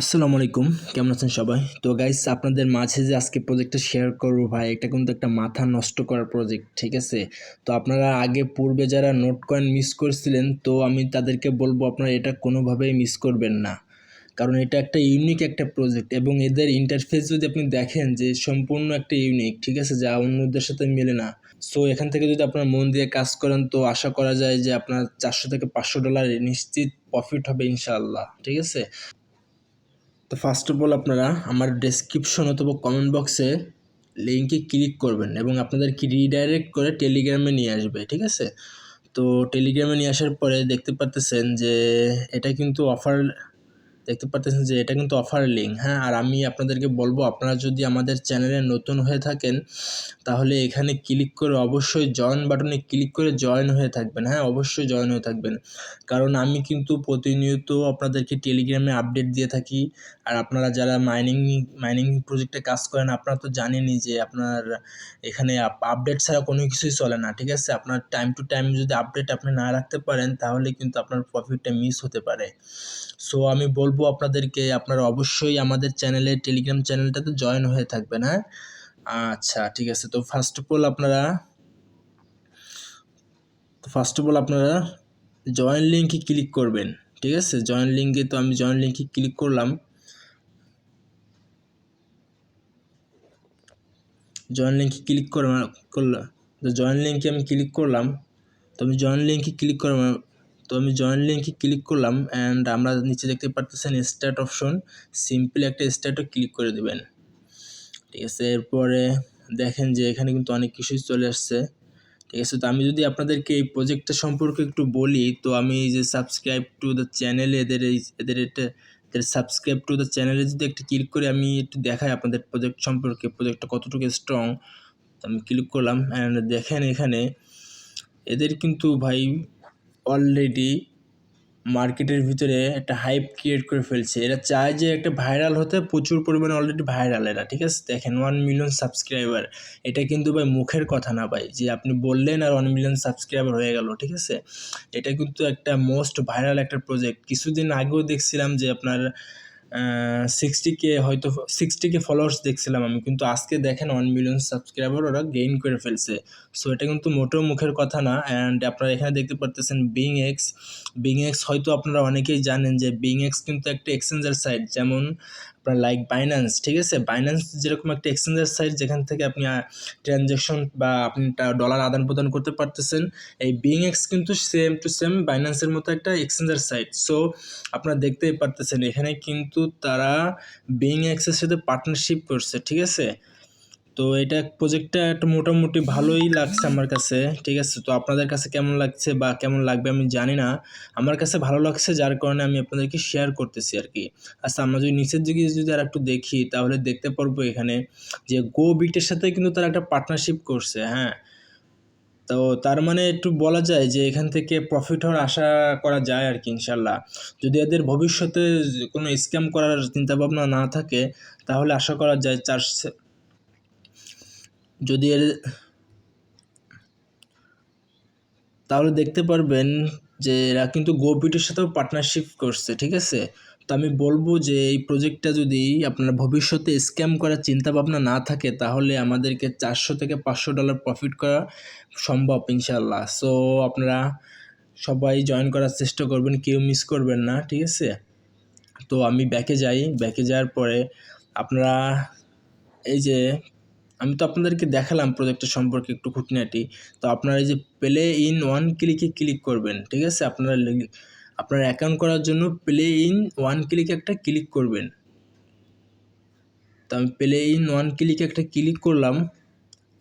আসসালামু আলাইকুম। কেমন আছেন সবাই? তো গাইস আপনাদের মাঝে যে আজকে প্রজেক্টটা শেয়ার করব ভাই, এটা কিন্তু একটা মাথা নষ্ট করার প্রজেক্ট, ঠিক আছে? তো আপনারা আগে পূর্বে যারা নোট কয়েন মিস করছিলেন, তো আমি তাদেরকে বলবো আপনারা এটা কোনোভাবেই মিস করবেন না। কারণ এটা একটা ইউনিক একটা প্রজেক্ট এবং এদের ইন্টারফেস যদি আপনি দেখেন যে সম্পূর্ণ একটা ইউনিক, ঠিক আছে? যা অন্যদের সাথে মেলে না। সো এখান থেকে যদি আপনারা মন দিয়ে কাজ করেন তো আশা করা যায় যে আপনার $400 থেকে $500 নিশ্চিত প্রফিট হবে ইনশাআল্লাহ, ঠিক আছে? তো ফার্স্ট অফ অল আপনারা আমার ডেসক্রিপশন অথবা কমেন্ট বক্সে লিঙ্কে ক্লিক করবেন এবং আপনাদেরকে রিডাইরেক্ট করে টেলিগ্রামে নিয়ে আসবে, ঠিক আছে? তো টেলিগ্রামে নিয়ে আসার পরে দেখতে পারতেছেন যে এটা কিন্তু অফার দেখতে পারতেছেন যে এটা কিন্তু অফার লিঙ্ক, হ্যাঁ? আর আমি আপনাদেরকে বলবো আপনারা যদি আমাদের চ্যানেলে নতুন হয়ে থাকেন তাহলে এখানে ক্লিক করে অবশ্যই জয়েন বাটনে ক্লিক করে জয়েন হয়ে থাকবেন, হ্যাঁ? অবশ্যই জয়েন হয়ে থাকবেন। কারণ আমি কিন্তু প্রতিনিয়ত আপনাদেরকে টেলিগ্রামে আপডেট দিয়ে থাকি। আর আপনারা যারা মাইনিং প্রজেক্টে কাজ করেন আপনারা তো জানেনই যে আপনার এখানে আপডেট ছাড়া কোনো কিছুই চলে না, ঠিক আছে? আপনার টাইম টু টাইম যদি আপডেট আপনি না রাখতে পারেন তাহলে কিন্তু আপনার প্রফিটটা মিস হতে পারে। সো আমি বলবো আপনাদেরকে আপনারা অবশ্যই আমাদের চ্যানেলে টেলিগ্রাম চ্যানেলটাতে জয়েন হয়ে থাকবেন, হ্যাঁ? আচ্ছা, ঠিক আছে। তো ফার্স্ট অফ অল আপনারা জয়েন লিঙ্কে ক্লিক করবেন, ঠিক আছে? জয়েন লিঙ্কে তো আমি জয়েন লিঙ্কে ক্লিক করলাম। জয়েন লিঙ্কে ক্লিক করলাম। তো জয়েন লিঙ্কে আমি ক্লিক করলাম। তো আমি জয়েন লিঙ্কে ক্লিক করলাম অ্যান্ড আমরা নিচে দেখতে পারতেছেন স্টার্ট অপশন। সিম্পলি একটা স্টার্টও ক্লিক করে দেবেন, ঠিক আছে? এরপরে দেখেন যে এখানে কিন্তু অনেক কিছুই চলে আসছে, ঠিক আছে? তো আমি যদি আপনাদেরকে এই প্রজেক্টটা সম্পর্কে একটু বলি, তো আমি এই যে সাবস্ক্রাইব টু দ্য চ্যানেলে এদের সাবস্ক্রাইব টু দ্য চ্যানেলে যদি একটা ক্লিক করে আমি একটু দেখাই আপনাদের প্রজেক্ট সম্পর্কে, প্রজেক্টটা কতটুকু স্ট্রং। তো আমি ক্লিক করলাম অ্যান্ড দেখেন এখানে এদের কিন্তু ভাই অলরেডি মার্কেটের ভিতরে একটা হাইপ ক্রিয়েট করে ফেলছে। এরা চায় যে একটা ভাইরাল হতে, প্রচুর পরিমাণে অলরেডি ভাইরাল এরা, ঠিক আছে? দেখেন 1 মিলিয়ন সাবস্ক্রাইবার। এটা কিন্তু ভাই মুখের কথা না ভাই যে আপনি বললেন আর 1 মিলিয়ন সাবস্ক্রাইবার হয়ে গেল, ঠিক আছে? এটা কিন্তু একটা মোস্ট ভাইরাল একটা প্রজেক্ট। কিছুদিন আগেও দেখছিলাম যে আপনার 60K হয়তো 60K ফলোয়ার্স দেখছিলাম আমি, কিন্তু আজকে দেখেন 1 মিলিয়ন সাবস্ক্রাইবার ওরা গেইন করে ফেলছে। সো এটা কিন্তু মোটেও মুখের কথা না। অ্যান্ড আপনারা এখানে দেখতে পারতেছেন বিং এক্স হয়তো আপনারা অনেকেই জানেন যে বিং এক্স কিন্তু একটা এক্সচেঞ্জার সাইট, যেমন আপনার লাইক বাইন্যান্স, ঠিক আছে? বাইন্যান্স যেরকম একটা এক্সচেঞ্জার সাইট যেখান থেকে আপনি ট্রানজ্যাকশন বা আপনি ডলার আদান প্রদান করতে পারতেছেন, এই বিং এক্স কিন্তু সেম টু সেম বাইন্যান্সের মতো একটা এক্সচেঞ্জার সাইট। সো আপনারা দেখতেই পারতেছেন এখানে কিন্তু তারা বিং এক্সের সাথে পার্টনারশিপ করছে, ঠিক আছে? তো এটা প্রজেক্টটা একটা মোটামুটি ভালোই লাগছে আমার কাছে, ঠিক আছে? তো আপনাদের কাছে কেমন লাগছে বা কেমন লাগবে আমি জানি না। আমার কাছে ভালো লাগছে যার কারণে আমি আপনাদেরকে শেয়ার করতেছি আর কি। আচ্ছা, আমরা যদি নিচের দিকে যদি আর একটু দেখি তাহলে দেখতে পারবো এখানে যে গো বিটের সাথে কিন্তু তারা একটা পার্টনারশিপ করছে, হ্যাঁ? তো তার মানে একটু বলা যায় যে এখান থেকে প্রফিট হওয়ার আশা করা যায় আর কি ইনশাল্লাহ। যদি এদের ভবিষ্যতে কোনো স্ক্যাম করার চিন্তাভাবনা না থাকে তাহলে আশা করা যায় যদি এর তাহলে দেখতে পারবেন যে এরা কিন্তু গোবিটের সাথেও পার্টনারশিপ করছে, ঠিক আছে? তো আমি বলবো যে এই প্রজেক্টটা যদি আপনার ভবিষ্যতে স্ক্যাম করার চিন্তা ভাবনা না থাকে তাহলে আমাদেরকে $400 থেকে $500 প্রফিট করা সম্ভব ইনশাল্লাহ। সো আপনারা সবাই জয়েন করার চেষ্টা করবেন, কেউ মিস করবেন না, ঠিক আছে? তো আমি ব্যাকে যাওয়ার পরে আপনারা এই যে আমি তো আপনাদেরকে দেখালাম প্রজেক্টটা সম্পর্কে একটু খুঁটিনাটি। তো আপনারা এই যে প্লে ইন ওয়ান ক্লিকে ক্লিক করবেন, ঠিক আছে? আপনার অ্যাকাউন্ট করার জন্য প্লে ইন ওয়ান ক্লিকে একটা ক্লিক করবেন। তো আমি প্লে ইন ওয়ান ক্লিকে একটা ক্লিক করলাম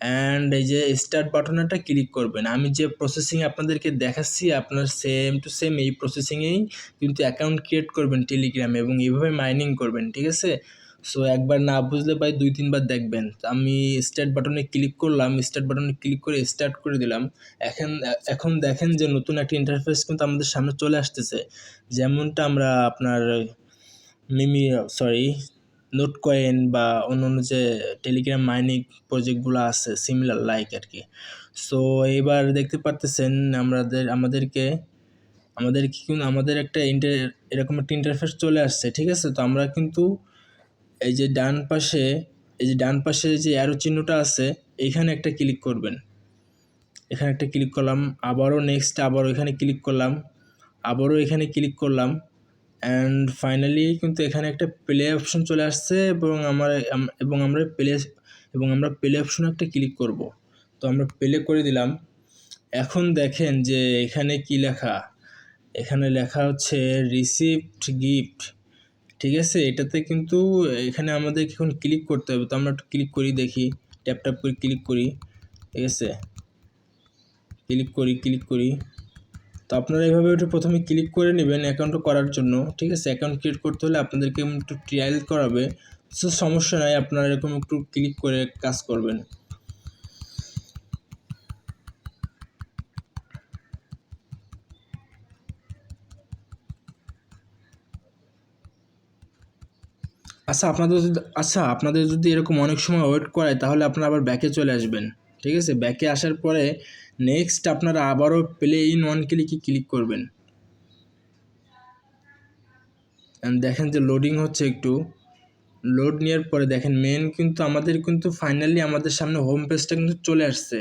অ্যান্ড এই যে স্টার্ট বাটনে একটা ক্লিক করবেন। আমি যে প্রসেসিং আপনাদেরকে দেখাচ্ছি আপনার সেম টু সেম এই প্রসেসিংয়েই কিন্তু অ্যাকাউন্ট ক্রিয়েট করবেন টেলিগ্রামে এবং এইভাবে মাইনিং করবেন, ঠিক আছে? সো একবার না বুঝলে ভাই 2-3 বার দেখবেন। তো আমি স্টার্ট বাটনে ক্লিক করলাম, স্টার্ট বাটনে ক্লিক করে স্টার্ট করে দিলাম। এখন দেখেন যে নতুন একটা ইন্টারফেস কিন্তু আমাদের সামনে চলে আসতেছে, যেমনটা আমরা আপনার মিমি সরি নোট কয়েন বা অন্যান্য যে টেলিগ্রাম মাইনিং প্রজেক্টগুলো আছে সিমিলার লাইক আর কি। সো এবার দেখতে পারতেছেন আমাদেরকে আমাদের একটা এরকম একটা ইন্টারফেস চলে আসছে, ঠিক আছে। তো আমরা কিন্তু এই যে ডান পাশে যে অ্যারো চিহ্নটা আছে এইখানে একটা ক্লিক করবেন। এখানে একটা ক্লিক করলাম, আবারও আবারও এখানে ক্লিক করলাম, আবারও এখানে ক্লিক করলাম, অ্যান্ড ফাইনালি কিন্তু এখানে একটা প্লে অপশন চলে আসছে এবং আমরা প্লে অপশনে একটা ক্লিক করব। তো আমরা প্লে করে দিলাম। এখন দেখেন যে এখানে কি লেখা, এখানে লেখা হচ্ছে রিসিভড গিফট, ঠিক আছে। এটাতে কিন্তু এখানে আমাদের এখন ক্লিক করতে হবে। তো আমরা একটু ক্লিক করি, দেখি, ট্যাপ করে ক্লিক করি, ঠিক আছে। ক্লিক করি। তো আপনারা এইভাবে একটু প্রথমে ক্লিক করে নেবেন অ্যাকাউন্ট করার জন্য, ঠিক আছে। অ্যাকাউন্ট ক্রিয়েট করতে হলে আপনাদেরকে একটু ট্রায়াল করাবে, সো সমস্যা নাই, আপনারা এরকম একটু ক্লিক করে কাজ করবেন। আপনাদের যদি এরকম অনেক সময় ওয়েট করায় তাহলে আপনারা আবার ব্যাকে চলে আসবেন, ঠিক আছে। ব্যাকে আসার পরে নেক্সট আপনারা আবারও প্লে ইন ওয়ান ক্লিকে ক্লিক করবেন। দেখেন যে লোডিং হচ্ছে, একটু লোড নেওয়ার পরে দেখেন কিন্তু ফাইনালি আমাদের সামনে হোম পেজটা কিন্তু চলে আসছে,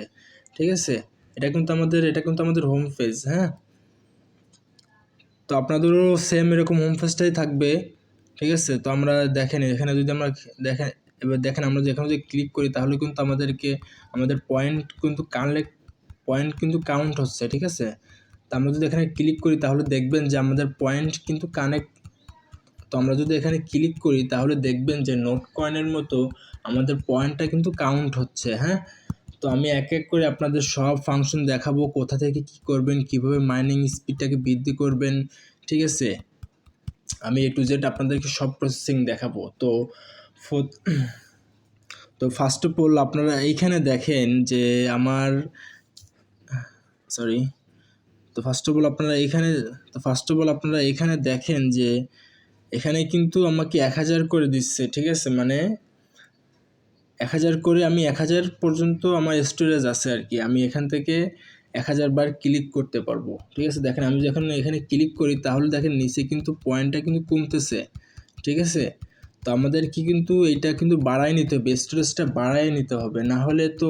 ঠিক আছে। এটা কিন্তু আমাদের হোম পেজ, হ্যাঁ। তো আপনাদেরও সেম এরকম হোম পেজটাই থাকবে, ঠিক আছে। তো আমরা দেখেন এখানে যদি আমরা দেখেন আমরা যেখানে যদি ক্লিক করি তাহলে কিন্তু আমাদের পয়েন্ট কিন্তু কাউন্ট হচ্ছে, ঠিক আছে। তো আমরা যদি এখানে ক্লিক করি তাহলে দেখবেন যে আমাদের পয়েন্ট কিন্তু তো আমরা যদি এখানে ক্লিক করি তাহলে দেখবেন যে নোট কয়েনের মতো আমাদের পয়েন্টটা কিন্তু কাউন্ট হচ্ছে, হ্যাঁ। তো আমি এক এক করে আপনাদের সব ফাংশন দেখাবো, কোথা থেকে কি করবেন, কিভাবে মাইনিং স্পিডটাকে বৃদ্ধি করবেন, ঠিক আছে। আমি A to Z আপনাদেরকে সব প্রসেসিং দেখাবো। তো ফার্স্ট অফ অল আপনারা এইখানে দেখেন যে সরি তো ফার্স্ট অফ অল আপনারা এখানে দেখেন যে এখানে কিন্তু আমাকে 1000 করে দিচ্ছে, ঠিক আছে। মানে 1000 করে আমি 1000 পর্যন্ত আমার স্টোরেজ আছে আর কি। আমি এখান থেকে 1000 বার ক্লিক করতে পারবো, ঠিক আছে। দেখেন আমি যখন এখানে ক্লিক করি তাহলে দেখেন নিচে কিন্তু পয়েন্টটা কিন্তু কমতেছে, ঠিক আছে। তো আমাদের কিন্তু এইটা কিন্তু বাড়ায় নিতে হবে, স্টোরেজটা বাড়ায় নিতে হবে, না হলে তো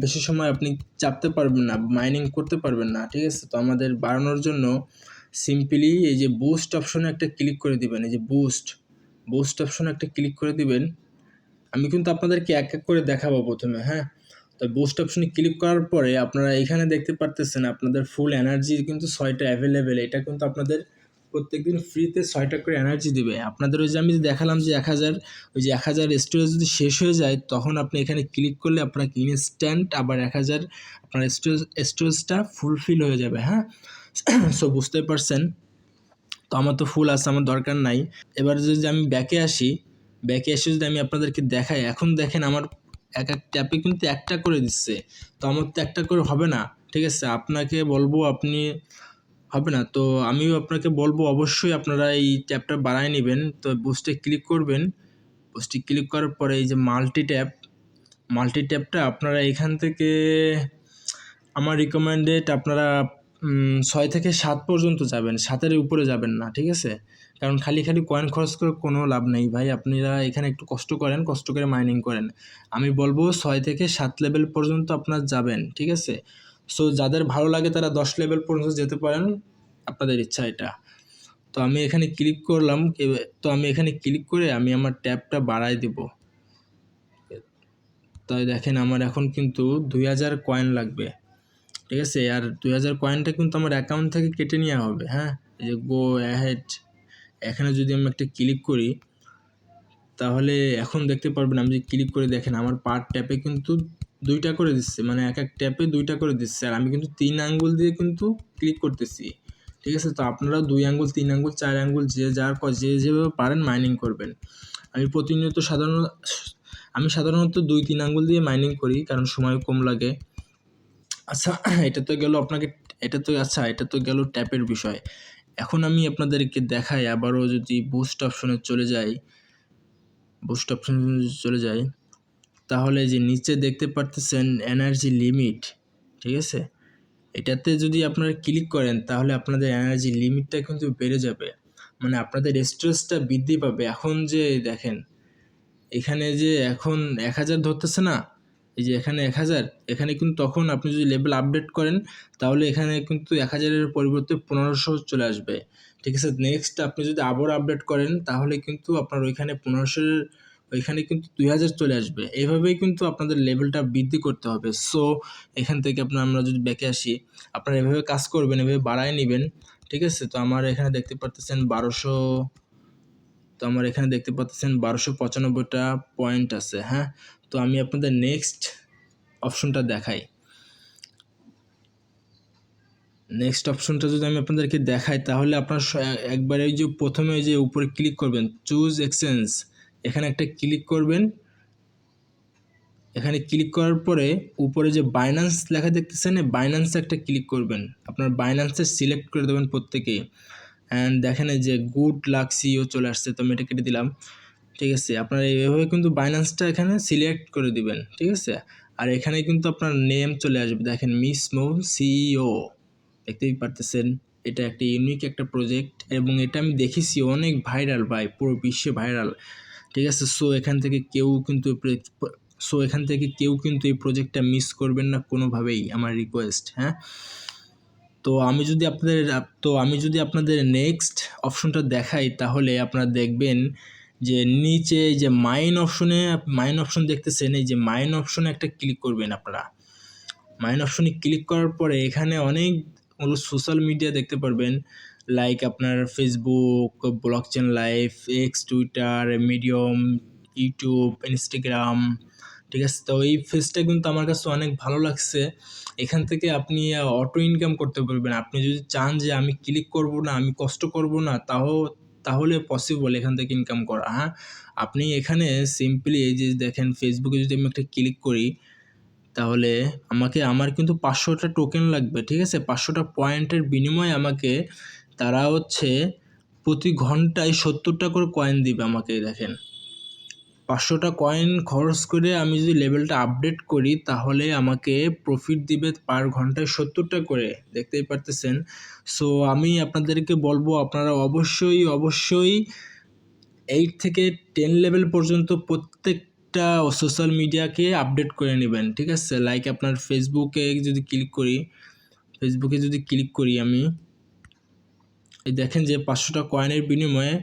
বেশি সময় আপনি চাপতে পারবেন না, মাইনিং করতে পারবেন না, ঠিক আছে। তো আমাদের বাড়ানোর জন্য সিম্পলি এই যে বুস্ট অপশনে একটা ক্লিক করে দিবেন। এই যে বুস্ট অপশনে একটা ক্লিক করে দিবেন। আমি কিন্তু আপনাদেরকে এক এক করে দেখাবো প্রথমে, হ্যাঁ। তো বুস্ট অপশনে ক্লিক করার পরে আপনারা এখানে দেখতে পারতেছেন আপনাদের ফুল এনার্জি কিন্তু 6টা অ্যাভেলেবেল। এটা কিন্তু আপনাদের প্রত্যেকদিন ফ্রিতে 6টা করে এনার্জি দিবে আপনাদের। ওই যে আমি দেখালাম যে 1000 স্টোরেজ যদি শেষ হয়ে যায় তখন আপনি এখানে ক্লিক করলে আপনাকে ইনস্ট্যান্ট আবার 1000 আপনার স্টোরেজটা ফুলফিল হয়ে যাবে, হ্যাঁ। সো বুঝতে পারছেন। তো আমার তো ফুল আছে, আমার দরকার নাই। এবার যদি আমি ব্যাকে এসে যদি আমি আপনাদেরকে দেখাই, এখন দেখেন আমার এক এক ট্যাপে কিন্তু একটা করে দিচ্ছে। তো আমার তো একটা করে হবে না, ঠিক আছে। আপনাকে বলবো হবে না, তো আমিও আপনাকে বলবো অবশ্যই আপনারা এই ট্যাপটা বাড়ায় নেবেন। তো বুস্টে ক্লিক করবেন। বুস্টে ক্লিক করার পরে এই যে মাল্টি ট্যাপটা আপনারা এখান থেকে আমার রিকমেন্ডেড আপনারা 6 থেকে 7 পর্যন্ত যাবেন, 7-এর উপরে যাবেন না, ঠিক আছে। কারণ খালি কয়েন খরচ করে কোনো লাভ নেই ভাই। আপনারা এখানে একটু কষ্ট করে মাইনিং করেন। আমি বলবো 6 থেকে 7 লেভেল পর্যন্ত আপনারা যাবেন, ঠিক আছে। সো যাদের ভালো লাগে তারা 10 লেভেল পর্যন্ত যেতে পারেন, আপনাদের ইচ্ছা এটা। তো আমি এখানে ক্লিক করলাম। তো আমি এখানে ক্লিক করে আমি আমার ট্যাবটা বাড়ায় দিব। তাই দেখেন আমার এখন কিন্তু 2000 কয়েন লাগবে, ঠিক আছে। আর 2000 কয়েনটা কিন্তু আমার অ্যাকাউন্ট থেকে কেটে নেওয়া হবে, হ্যাঁ। এই যে গো অ্যাহেড, এখানে যদি আমি একটা ক্লিক করি তাহলে এখন দেখতে পারবেন, আমি যদি ক্লিক করে দেখেন আমার পার ট্যাপে কিন্তু 2টা করে দিচ্ছে, মানে এক এক ট্যাপে 2টা করে দিচ্ছে। আর আমি কিন্তু 3 আঙ্গুল দিয়ে কিন্তু ক্লিক করতেছি, ঠিক আছে। তো আপনারাও 2 আঙ্গুল, 3 আঙ্গুল, 4 আঙ্গুল যেভাবে পারেন মাইনিং করবেন। আমি সাধারণত 2-3 আঙ্গুল দিয়ে মাইনিং করি কারণ সময় কম লাগে। আচ্ছা, এটা তো গেল ট্যাপের বিষয়। এখন আমি আপনাদেরকে দেখাই আবারও যদি বুস্ট অপশনে চলে যাই তাহলে যে নিচে দেখতে পারতেছেন এনার্জি লিমিট, ঠিক আছে। এটাতে যদি আপনারা ক্লিক করেন তাহলে আপনাদের এনার্জি লিমিটটা কিন্তু বেড়ে যাবে, মানে আপনাদের স্ট্রেসটা বৃদ্ধি পাবে। এখন যে দেখেন এখানে যে এখন 1000 ধরতেছে না, এই যে এখানে 1000, এখানে কিন্তু তখন আপনি যদি লেভেল আপডেট করেন তাহলে এখানে কিন্তু 1000-এর পরিবর্তে 1500 চলে আসবে। ঠিক আছে, নেক্সট আপনি যদি আবার আপডেট করেন তাহলে কিন্তু আপনার ওইখানে 1500-এর ওইখানে কিন্তু 2000 চলে আসবে। এইভাবেই কিন্তু আপনাদের লেভেলটা বৃদ্ধি করতে হবে। সো এখান থেকে আমরা যদি ব্যাকে আসি, আপনারা এভাবে কাজ করবেন, এভাবে বাড়ায় নেবেন। ঠিক আছে, তো আমার এখানে দেখতে পাচ্ছেন 1200, তো আমার এখানে দেখতে পাচ্ছেন 1295টা পয়েন্ট আছে। হ্যাঁ, তো আমি আপনাদের নেক্সট অপশনটা দেখাই। নেক্সট অপশনটা যদি আমি আপনাদেরকে দেখাই তাহলে আপনার একবারে ওই যে প্রথমে ওই যে উপরে ক্লিক করবেন, চুজ এক্সচেঞ্জ, এখানে একটা ক্লিক করবেন। এখানে ক্লিক করার পরে উপরে যে বাইন্যান্স লেখা দেখতেছেন, বাইন্যান্সে একটা ক্লিক করবেন। আপনার বাইন্যান্সে সিলেক্ট করে দেবেন প্রত্যেকেই। অ্যান্ড দেখেন এই যে গুড লাক সিও চলে আসছে, তো আমি এটা কেটে দিলাম। ঠিক আছে, আপনারা এইভাবে কিন্তু বাইন্যান্সটা এখানে সিলেক্ট করে দিবেন। ঠিক আছে, আর এখানে কিন্তু আপনার নেম চলে আসবে, দেখেন মিস মো সিইও, দেখতেই পারতেছেন। এটা একটা ইউনিক একটা প্রজেক্ট এবং এটা আমি দেখেছি অনেক ভাইরাল ভাই, পুরো বিশ্বে ভাইরাল। ঠিক আছে, সো এখান থেকে কেউ কিন্তু এই প্রজেক্টটা মিস করবেন না কোনোভাবেই, আমার রিকোয়েস্ট। হ্যাঁ, তো আমি যদি আপনাদের নেক্সট অপশনটা দেখাই তাহলে আপনারা দেখবেন যে নিচে যে মাইন অপশন দেখতেছেন, এই যে মাইন অপশনে একটা ক্লিক করবেন। আপনারা মাইন অপশনে ক্লিক করার পরে এখানে অনেকগুলো সোশ্যাল মিডিয়া দেখতে পারবেন, লাইক আপনার Facebook, blockchain live, x, Twitter, medium, YouTube, Instagram. ঠিক আছে, তো এই ফেজটা কিন্তু আমার কাছে অনেক ভালো লাগছে। এখান থেকে আপনি অটো ইনকাম করতে পারবেন। আপনি যদি চান যে আমি ক্লিক করব না, আমি কষ্ট করব না, তাহলে পসিবল এখান থেকে ইনকাম করা। হ্যাঁ, আপনি এখানে সিম্পলি এই যে দেখেন ফেসবুকে যদি আমি একটা ক্লিক করি তাহলে আমার কিন্তু 500টা টোকেন লাগবে। ঠিক আছে, 500টা পয়েন্টের বিনিময়ে আমাকে তারা হচ্ছে প্রতি ঘন্টায় 70টা করে কয়েন দিবে আমাকে। দেখেন 500টা কয়েন খরচ করে আমি যদি লেভেলটা আপডেট করি তাহলে আমাকে প্রফিট দিবে পার ঘন্টায় 70টা করে, দেখতেই পারতেছেন। সো আমি আপনাদেরকে বলবো আপনারা অবশ্যই 8 থেকে 10 লেভেল পর্যন্ত প্রত্যেকটা সোশ্যাল মিডিয়াকে আপডেট করে নেবেন। ঠিক আছে, লাইক আপনার ফেসবুকে যদি ক্লিক করি আমি, এই দেখেন যে 500টা কয়েনের বিনিময়ে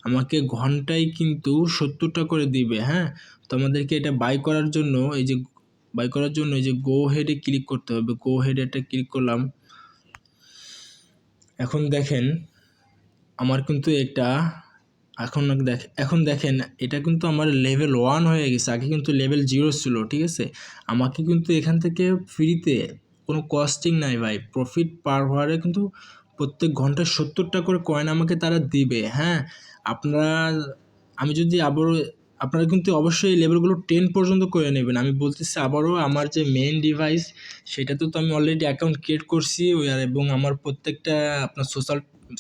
আমাকে ঘন্টায় কিন্তু 70টা করে দিবে। হ্যাঁ, তো আমাদেরকে এটা বাই করার জন্য এই যে গো হেডে ক্লিক করতে হবে। গো হেডে একটা ক্লিক করলাম। এখন দেখেন আমার কিন্তু এখন দেখেন এটা কিন্তু আমার লেভেল 1 হয়ে গেছে। আগে কিন্তু লেভেল 0 ছিল। ঠিক আছে, আমাকে কিন্তু এখান থেকে ফ্রিতে কোনো কস্টিং নাই ভাই, প্রফিট পার হওয়ারে কিন্তু প্রত্যেক ঘন্টায় 70টা করে কয়েন আমাকে তারা দিবে। হ্যাঁ, আপনারা আমি যদি আবারও আপনারা কিন্তু অবশ্যই লেভেলগুলো 10 পর্যন্ত করে নেবেন। আমি বলতেছি আবারও, আমার যে মেইন ডিভাইস সেটাতে তো আমি অলরেডি অ্যাকাউন্ট ক্রিয়েট করছি এবং আমার প্রত্যেকটা আপনার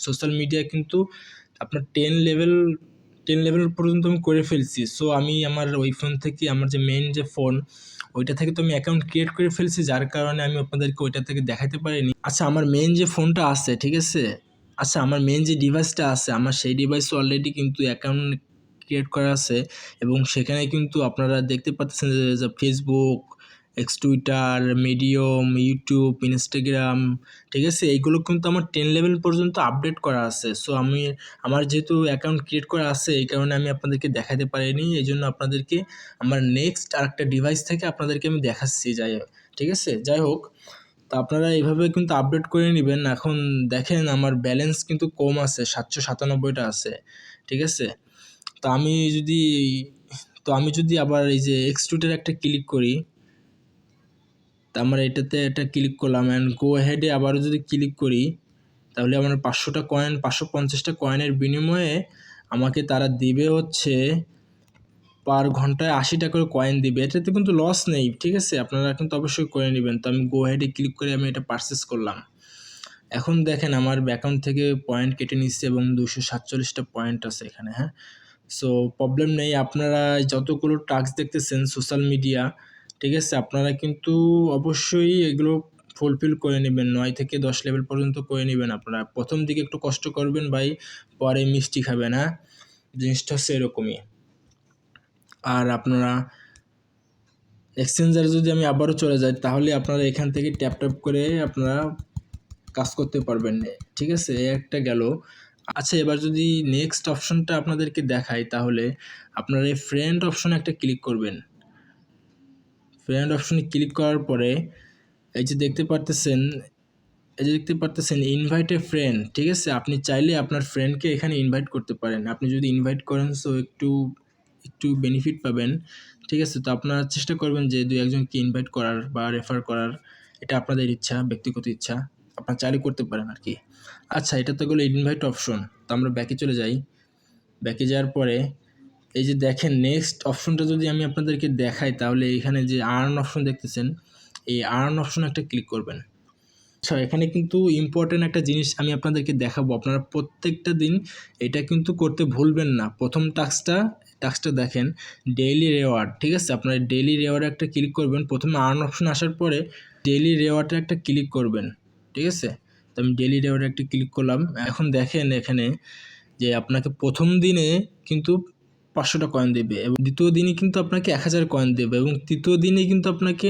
সোশ্যাল মিডিয়া কিন্তু আপনার 10 লেভেল পর্যন্ত আমি করে ফেলছি। সো আমি আমার ওই ফোন থেকে, আমার যে মেইন যে ফোন ওইটা থেকে তো আমি অ্যাকাউন্ট ক্রিয়েট করে ফেলছি, যার কারণে আমি আপনাদেরকে ওইটা থেকে দেখাতে পারিনি। আচ্ছা, আমার মেইন যে ফোনটা আছে, ঠিক আছে, আচ্ছা আমার মেইন যে ডিভাইসটা আছে, আমার সেই ডিভাইসে অলরেডি কিন্তু অ্যাকাউন্ট ক্রিয়েট করা আছে এবং সেখানে কিন্তু আপনারা দেখতে পাচ্ছেন যে Facebook, x, Twitter, medium, YouTube, Instagram. ঠিক আছে, এইগুলো কিন্তু আমার 10 লেভেল পর্যন্ত আপডেট করা আছে। সো আমার যেহেতু অ্যাকাউন্ট ক্রিয়েট করা আছে এই কারণে আমি আপনাদেরকে দেখাতে পারিনি। এই জন্য আপনাদেরকে আমার নেক্সট আরেকটা ডিভাইস থেকে আপনাদেরকে আমি দেখাচ্ছি। ঠিক আছে, যাই হোক, তো আপনারা এইভাবে কিন্তু আপডেট করে নেবেন। এখন দেখেন আমার ব্যালেন্স কিন্তু কম আছে, 797টা আছে। ঠিক আছে, তো আমি যদি আবার এই যে এক্সট্রুডের একটা ক্লিক করি, তা আমরা এটাতে একটা ক্লিক করলাম অ্যান্ড গো হেডে আবারও যদি ক্লিক করি তাহলে আমার 550টা কয়েনের বিনিময়ে আমাকে তারা দিবে হচ্ছে পার ঘন্টায় 80টা করে কয়েন দিবে। এটাতে কিন্তু লস নেই। ঠিক আছে, আপনারা কিন্তু অবশ্যই করে নেবেন। তো আমি গো হেডে ক্লিক করে আমি এটা পারচেস করলাম। এখন দেখেন আমার অ্যাকাউন্ট থেকে পয়েন্ট কেটে নিচ্ছে এবং 247টা পয়েন্ট আছে এখানে। হ্যাঁ, সো প্রবলেম নেই। আপনারা যতগুলো টাস্ক দেখতেছেন সোশ্যাল মিডিয়া, ঠিক আছে, আপনারা কিন্তু অবশ্যই এগুলো ফুলফিল করে নেবেন, 9 থেকে 10 লেভেল পর্যন্ত করে নেবেন আপনারা। প্রথম দিকে একটু কষ্ট করবেন ভাই, পরে মিষ্টি খাবেন, হ্যাঁ, জিনিসটা হচ্ছে এরকমই। আর আপনারা এক্সচেঞ্জারে যদি আমি আবারও চলে যাই, তাহলে আপনারা এখান থেকে ট্যাপ ট্যাপ করে আপনারা কাজ করতে পারবেন, ঠিক আছে, একটা গেল। আচ্ছা, এবার যদি নেক্সট অপশনটা আপনাদেরকে দেখাই, তাহলে আপনারা এই ফ্রেন্ড অপশনে একটা ক্লিক করবেন। ফ্রেন্ড অপশনে ক্লিক করার পরে এই যে দেখতে পারতেছেন ইনভাইট এ ফ্রেন্ড, ঠিক আছে। আপনি চাইলে আপনার ফ্রেন্ডকে এখানে ইনভাইট করতে পারেন। আপনি যদি ইনভাইট করেন সো একটু বেনিফিট পাবেন, ঠিক আছে। তো আপনারা চেষ্টা করবেন যে 2-1জনকে ইনভাইট করার বা রেফার করার, এটা আপনাদের ইচ্ছা, ব্যক্তিগত ইচ্ছা, আপনারা চাইলে করতে পারেন আর কি। আচ্ছা, এটা তো গেলো ইনভাইট অপশন। তো আমরা ব্যাকে চলে যাই। ব্যাকে যাওয়ার পরে এই যে দেখেন নেক্সট অপশনটা যদি আমি আপনাদেরকে দেখাই, তাহলে এখানে যে আর্ন অপশন দেখতেছেন, এই আর্ন অপশনে একটা ক্লিক করবেন। আচ্ছা, এখানে কিন্তু ইম্পর্টেন্ট একটা জিনিস আমি আপনাদেরকে দেখাবো। আপনারা প্রত্যেকটা দিন এটা কিন্তু করতে ভুলবেন না। প্রথম টাস্কটা দেখেন, ডেইলি রেওয়ার্ড, ঠিক আছে। আপনারা ডেইলি রেওয়ার্ডে একটা ক্লিক করবেন। প্রথমে আর্ন অপশন আসার পরে ডেইলি রেওয়ার্ডে একটা ক্লিক করবেন, ঠিক আছে। তো আমি ডেইলি রেওয়ার্ডে একটা ক্লিক করলাম। এখন দেখেন এখানে যে আপনাকে প্রথম দিনে কিন্তু 500টা কয়েন দেবে, এবং দ্বিতীয় দিনে কিন্তু আপনাকে 1000 কয়েন দেবে, এবং তৃতীয় দিনে কিন্তু আপনাকে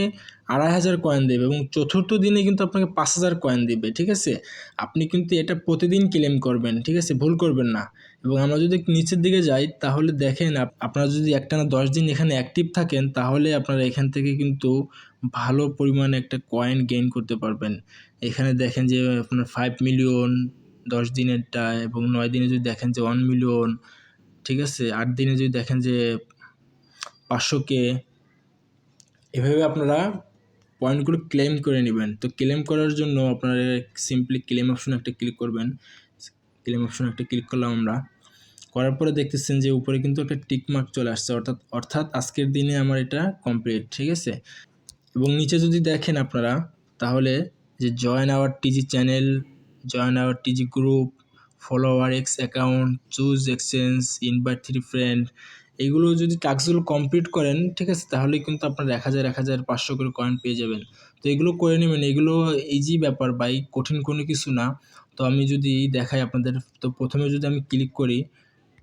2500 কয়েন দেবে, এবং চতুর্থ দিনে কিন্তু আপনাকে 5000 কয়েন দেবে, ঠিক আছে। আপনি কিন্তু এটা প্রতিদিন ক্লেম করবেন, ঠিক আছে, ভুল করবেন না। এবং আমরা যদি নিচের দিকে যাই, তাহলে দেখেন আপনারা যদি একটানা 10 দিন এখানে অ্যাক্টিভ থাকেন, তাহলে আপনারা এখান থেকে কিন্তু ভালো পরিমাণে একটা কয়েন গেইন করতে পারবেন। এখানে দেখেন যে আপনার 5 মিলিয়ন 10 দিনেরটা, এবং 9 দিনে যদি দেখেন যে 1 মিলিয়ন, ঠিক আছে। 8 দিনে যদি দেখেন যে 500K, এভাবে আপনারা পয়েন্টগুলো ক্লেম করে নেবেন। তো ক্লেম করার জন্য আপনারা সিম্পলি ক্লেম অপশনে একটা ক্লিক করবেন। ক্লেম অপশনে একটা ক্লিক করলাম আমরা। করার পরে দেখতেছেন যে উপরে কিন্তু একটা টিক মার্ক চলে আসছে, অর্থাৎ আজকের দিনে আমার এটা কমপ্লিট, ঠিক আছে। এবং নিচে যদি দেখেন আপনারা, তাহলে যে join our টিজি channel, join our টিজি group, follow our x account, choose exchange, invite 3 friend, এইগুলো যদি টাস্কগুলো কমপ্লিট করেন, ঠিক আছে, তাহলে কিন্তু আপনারা 1000 করে কয়েন পেয়ে যাবেন। তো এগুলো করে নেবেন, এগুলো ইজি ব্যাপার ভাই, কঠিন কোনো কিছু না। তো আমি যদি দেখাই আপনাদের, তো প্রথমে যদি আমি ক্লিক করি,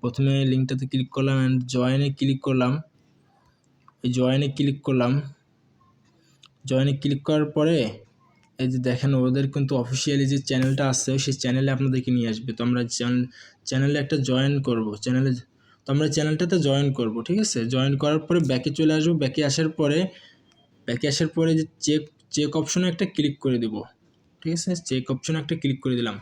প্রথমে লিঙ্কটাতে ক্লিক করলাম অ্যান্ড জয়েনে ক্লিক করলাম। এই জয়েনে ক্লিক করলাম। জয়েনে ক্লিক করার পরে এই যে দেখেন ওদের কিন্তু অফিসিয়ালি যে চ্যানেলটা আছে, সেই চ্যানেলে আপনাদেরকে নিয়ে আসবে। তো আমরা চ্যানেলে একটা জয়েন করব, তো আমরা চ্যানেলটাতে জয়েন করব, ঠিক আছে। জয়েন করার পরে ব্যাকে চলে আসবো। ব্যাকে আসার পরে যে চেক অপশনে একটা ক্লিক করে দেব, ঠিক আছে। চেক অপশনে একটা ক্লিক করে দিলাম।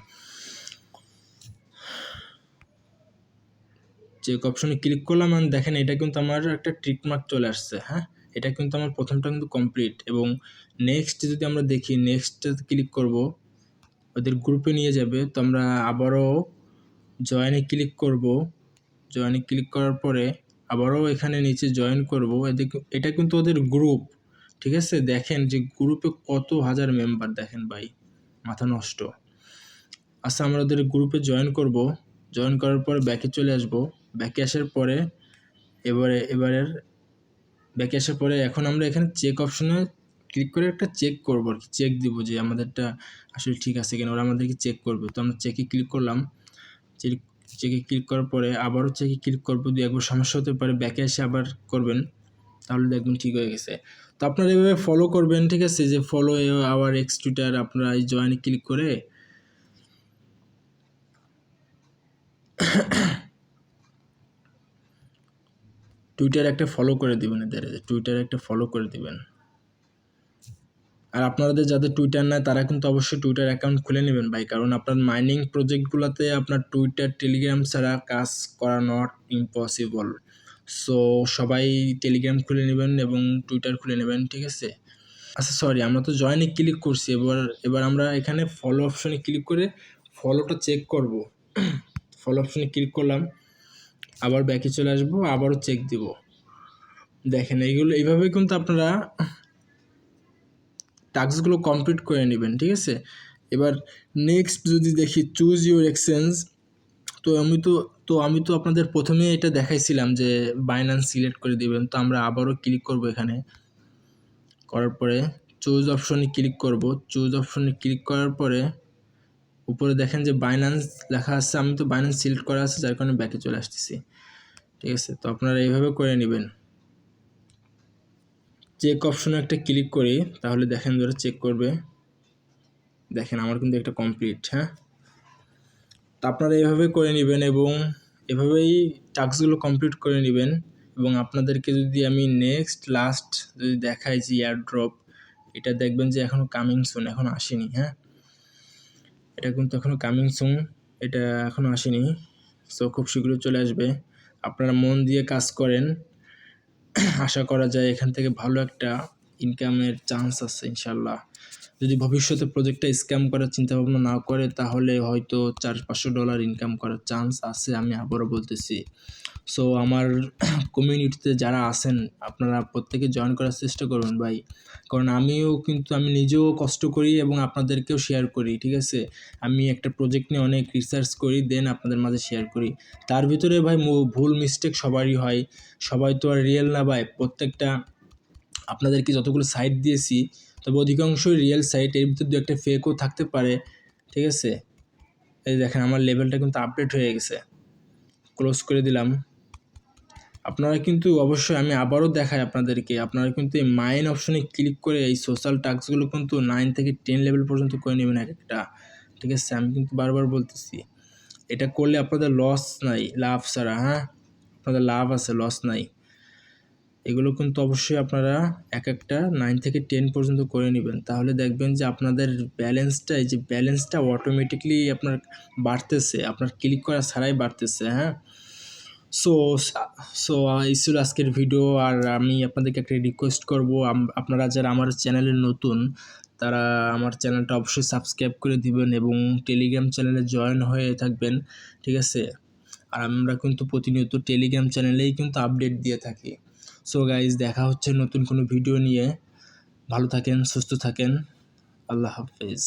চেক অপশনে ক্লিক করলাম, আর দেখেন এটা কিন্তু আমার একটা টিক মার্ক চলে আসছে, হ্যাঁ। এটা কিন্তু আমার প্রথমটা কিন্তু কমপ্লিট। এবং নেক্সট যদি আমরা দেখি, নেক্সটটাতে ক্লিক করব, ওদের গ্রুপে নিয়ে যাবে। তো আমরা আবারও জয়েনে ক্লিক করব। জয়েনে ক্লিক করার পরে আবারও এখানে নিচে জয়েন করব। এটা কিন্তু ওদের গ্রুপ, ঠিক আছে। দেখেন যে গ্রুপে কত হাজার মেম্বার, দেখেন ভাই, মাথা নষ্ট। আচ্ছা, আমরা ওদের গ্রুপে জয়েন করব। জয়েন করার পরে ব্যাকে চলে আসব। ব্যাকে আসার পরে ব্যাকে আসার পরে এখন আমরা এখানে চেক অপশনে ক্লিক করে একটা চেক করবো আর কি, চেক দিব যে আমাদেরটা আসলে ঠিক আছে কিনা, ওরা আমাদেরকে চেক করবে। তো আমরা চেকে ক্লিক করলাম। চেকে ক্লিক করার পরে আবারও চেকে ক্লিক করবো। একবার সমস্যা হতে পারে, ব্যাকে এসে আবার করবেন, তাহলে দেখবেন ঠিক হয়ে গেছে। তো আপনারা এভাবে ফলো করবেন, ঠিক আছে। যে ফলো আওয়ার এক্স টুইটার, আপনারা এই জয়েনে ক্লিক করে টুইটার একটা ফলো করে দিবেন, টুইটারে একটা ফলো করে দিবেন। আর আপনাদের যাদের টুইটার নাই, তারা কিন্তু অবশ্যই টুইটার অ্যাকাউন্ট খুলে নেবেন ভাই, কারণ আপনার মাইনিং প্রজেক্টগুলোতে আপনার টুইটার, টেলিগ্রাম ছাড়া কাজ করা নট ইম্পসিবল। সো সবাই টেলিগ্রাম খুলে নেবেন এবং টুইটার খুলে নেবেন, ঠিক আছে। আচ্ছা সরি, আমরা তো জয়েনে ক্লিক করছি। এবার আমরা এখানে ফলো অপশনে ক্লিক করে ফলোটা চেক করব। ফলো অপশনে ক্লিক করলাম, আবার ব্যাকে চলে আসবো, আবারও চেক দিব। দেখেন এইভাবে কিন্তু আপনারা টাস্কগুলো কমপ্লিট করে নেবেন, ঠিক আছে। এবার নেক্সট যদি দেখি চুজ ইউর এক্সচেঞ্জ, তো আমি তো আপনাদের প্রথমে এটা দেখাইছিলাম যে বাইন্যান্স সিলেক্ট করে দিবেন। তো আমরা আবারও ক্লিক করব, এখানে করার পরে চুজ অপশনে ক্লিক করব। চুজ অপশনে ক্লিক করার পরে উপরে দেখেন যে বাইন্যান্স লেখা আছে, আমি তো বাইন্যান্স সিলেক্ট করা আছে যার কারণে ব্যাকে চলে আসতেছি। ঠিক আছে, তো আপনারা এইভাবে করে নেবেন। চেক অপশনে একটা ক্লিক করি, তাহলে দেখেন ধরে চেক করবে। দেখেন আমার কিন্তু একটা কমপ্লিট। হ্যাঁ, তো আপনারা এইভাবে করে নেবেন এবং এভাবেই টাস্কগুলো কমপ্লিট করে নেবেন। এবং আপনাদেরকে যদি আমি লাস্ট যদি দেখাই যে এয়ারড্রপ, এটা দেখবেন যে এখনও কামিং সুন, এখনও আসেনি। হ্যাঁ, এটা কিন্তু এখনও কামিং সুন, এটা এখনও আসেনি। সো খুব শীঘ্রই চলে আসবে। আপনারা মন দিয়ে কাজ করেন, আশা করা যায় এখান থেকে ভালো একটা ইনকামের চান্স আছে ইনশাল্লাহ। যদি ভবিষ্যতে প্রজেক্টটা স্ক্যাম করার চিন্তাভাবনা না করে তাহলে হয়তো $400-500 ইনকাম করার চান্স আছে, আমি আবারও বলতেছি। সো আমার কমিউনিটিতে যারা আছেন আপনারা প্রত্যেকে জয়েন করার চেষ্টা করুন ভাই, কারণ আমি নিজেও কষ্ট করি এবং আপনাদেরকেও শেয়ার করি। ঠিক আছে, আমি একটা প্রজেক্ট নিয়ে অনেক রিসার্চ করি, দেন আপনাদের মাঝে শেয়ার করি। তার ভিতরে ভাই ভুল মিস্টেক সবারই হয়, সবাই তো আর রিয়েল না ভাই। প্রত্যেকটা আপনাদেরকে যতগুলো সাইট দিয়েছি তবে অধিকাংশই রিয়েল সাইট, এর ভিতর দু একটা ফেকও থাকতে পারে। ঠিক আছে, এই দেখেন আমার লেভেলটা কিন্তু আপডেট হয়ে গেছে। ক্লোজ করে দিলাম। আপনারা কিন্তু অবশ্যই, আমি আবারও দেখাই আপনাদেরকে, আপনারা কিন্তু এই মাইন অপশনে ক্লিক করে এই সোশ্যাল টাস্কগুলো কিন্তু 9 থেকে 10 লেভেল পর্যন্ত করে নেবেন এক একটা। ঠিক আছে, আমি কিন্তু বারবার বলতেছি এটা করলে আপনাদের লস নাই, লাভ ছাড়া। হ্যাঁ, আপনাদের লাভ আছে, লস নাই। এগুলো কিন্তু অবশ্যই আপনারা এক একটা 9 থেকে 10 পর্যন্ত করে নেবেন, তাহলে দেখবেন যে আপনাদের ব্যালেন্সটা অটোমেটিকলি আপনার বাড়তেছে, আপনার ক্লিক করা ছাড়াই বাড়তেছে। হ্যাঁ, সো সো এই ছিল আজকের ভিডিও। আর আমি আপনাদেরকে একটা রিকোয়েস্ট করব, আপনারা যারা আমার চ্যানেলে নতুন তারা আমার চ্যানেলটা অবশ্যই সাবস্ক্রাইব করে দিবেন এবং টেলিগ্রাম চ্যানেলে জয়েন হয়ে থাকবেন। ঠিক আছে, আর আমরা কিন্তু প্রতিনিয়ত টেলিগ্রাম চ্যানেলেই কিন্তু আপডেট দিয়ে থাকি। সো গাইজ, দেখা হচ্ছে নতুন কোনো ভিডিও নিয়ে। ভালো থাকেন, সুস্থ থাকেন, আল্লাহ হাফেজ।